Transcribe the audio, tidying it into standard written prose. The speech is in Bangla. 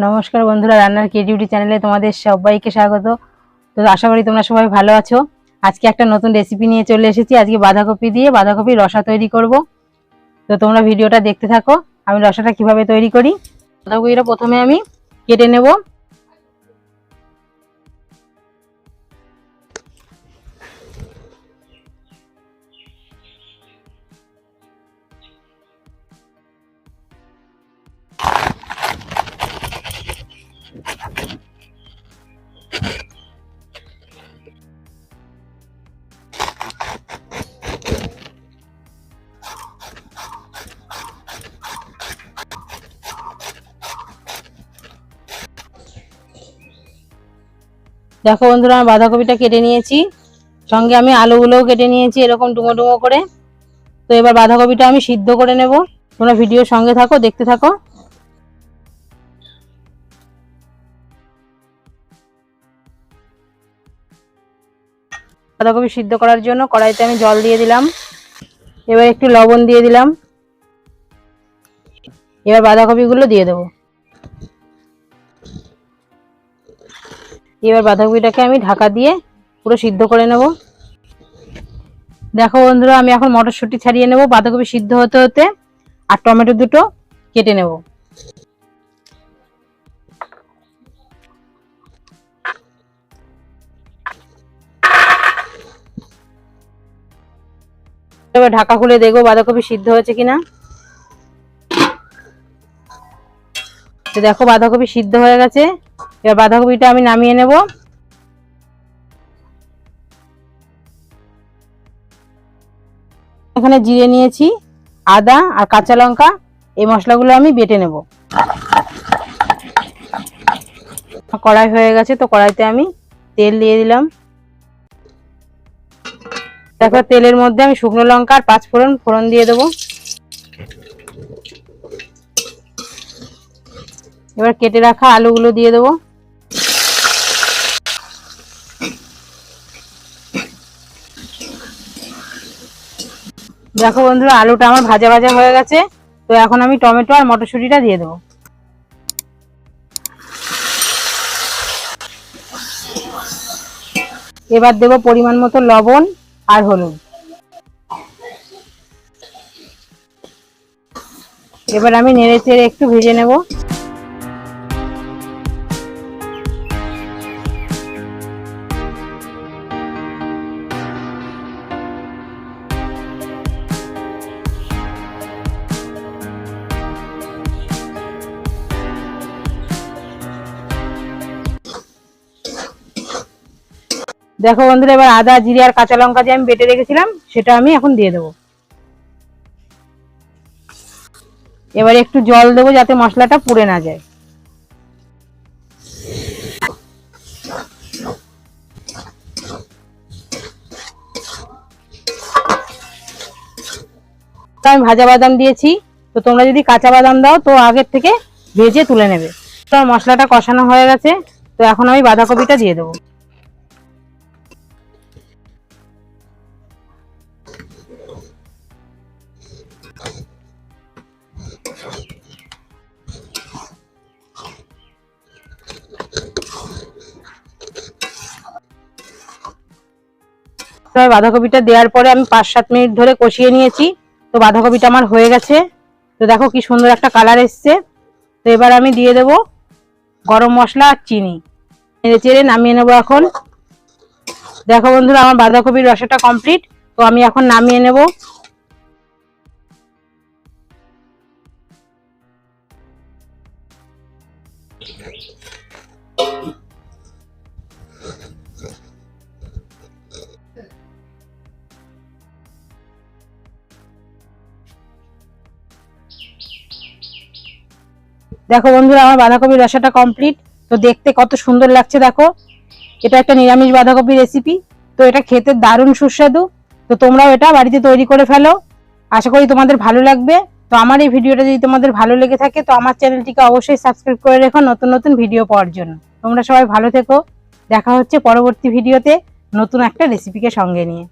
নমস্কার বন্ধুরা, রান্নার ক্রিয়েটিভিটি চ্যানেলে তোমাদের সবাইকে স্বাগত। তো আশা করি তোমরা সবাই ভালো আছো। আজকে একটা নতুন রেসিপি নিয়ে চলে এসেছি। আজকে বাঁধাকপি দিয়ে বাঁধাকপির রসা তৈরি করব। তো তোমরা ভিডিওটা দেখতে থাকো, আমি রসাটা কিভাবে তৈরি করি। বাঁধাকপিটা প্রথমে আমি কেটে নেব। দেখো বন্ধুরা, আমি বাঁধাকপিটা কেটে নিয়েছি, সঙ্গে আমি আলুগুলোও কেটে নিয়েছি এরকম ডুমো ডুমো করে। তো এবার বাঁধাকপিটা আমি সিদ্ধ করে নেব। তোমরা ভিডিওর সঙ্গে থাকো, দেখতে থাকো। বাঁধাকপি সিদ্ধ করার জন্য কড়াইতে আমি জল দিয়ে দিলাম। এবার একটু লবণ দিয়ে দিলাম। এবার বাঁধাকপিগুলো দিয়ে দেবো। এবার বাঁধাকপিটাকে আমি ঢাকা দিয়ে পুরো সিদ্ধ করে নেব। দেখো বন্ধুরা, আমি এখন মটরশুঁটি ছাড়িয়ে নেব বাঁধাকপি সিদ্ধ হতে হতে। আর টমেটো দুটো কেটে নেব। এবার ঢাকা খুলে দেখবো বাঁধাকপি সিদ্ধ হয়েছে কিনা। তো দেখো বাঁধাকপি সিদ্ধ হয়ে গেছে। এবার বাঁধাকপিটা আমি নামিয়ে নেব। এখানে জিরে নিয়েছি, আদা আর কাঁচা লঙ্কা, এই মশলাগুলো আমি বেটে নেব। কড়াই হয়ে গেছে, তো কড়াইতে আমি তেল দিয়ে দিলাম। তারপর তেলের মধ্যে আমি শুকনো লঙ্কা আর 5 ফোড়ন দিয়ে দেবো। এবার কেটে রাখা আলুগুলো দিয়ে দেবো। দেখো বন্ধুরা, আলুটা আমার ভাজা ভাজা হয়ে গেছে। তো এখন আমি টমেটো আর মটরশুঁটিটা দিয়ে দেবো। এবার দেবো পরিমাণ মতো লবণ আর হলুদ। এবার আমি নেড়ে চেড়ে একটু ভেজে নেব। দেখো বন্ধুরা, এবার আদা জিরে আর কাঁচা লঙ্কা যে আমি বেটে রেখেছিলাম সেটা আমি এখন দিয়ে দেবো। এবার একটু জল দেবো যাতে মশলাটা পুড়ে না যায়। আমি ভাজা বাদাম দিয়েছি। তো তোমরা যদি কাঁচা বাদাম দাও তো আগের থেকে ভেজে তুলে নেবে। তো মশলাটা কষানো হয়ে গেছে। তো এখন আমি বাঁধাকপিটা দিয়ে দেবো। বাঁধাকপিটা দেওয়ার পরে আমি 5-7 মিনিট ধরে কষিয়ে নিয়েছি। তো বাঁধাকপিটা আমার হয়ে গেছে। তো দেখো কি সুন্দর একটা কালার এসছে। তো এবার আমি দিয়ে দেব গরম মশলা আর চিনি। নেড়ে চেড়ে নামিয়ে নেবো এখন। দেখো বন্ধুরা, আমার বাঁধাকপির রসাটা কমপ্লিট। তো আমি এখন নামিয়ে নেব। দেখো বন্ধুরা, আমার বাঁধাকপির রসাটা কমপ্লিট। তো দেখতে কত সুন্দর লাগছে দেখো। এটা একটা নিরামিষ বাঁধাকপি রেসিপি। তো এটা খেতে দারুণ সুস্বাদু। তো তোমরাও এটা বাড়িতে তৈরি করে ফেলো। আশা করি তোমাদের ভালো লাগবে। তো আমার এই ভিডিওটা যদি তোমাদের ভালো লেগে থাকে তো আমার চ্যানেলটিকে অবশ্যই সাবস্ক্রাইব করে রেখো নতুন নতুন ভিডিও পাওয়ার জন্য। তোমরা সবাই ভালো থেকো। দেখা হচ্ছে পরবর্তী ভিডিওতে নতুন একটা রেসিপিকে সঙ্গে নিয়ে।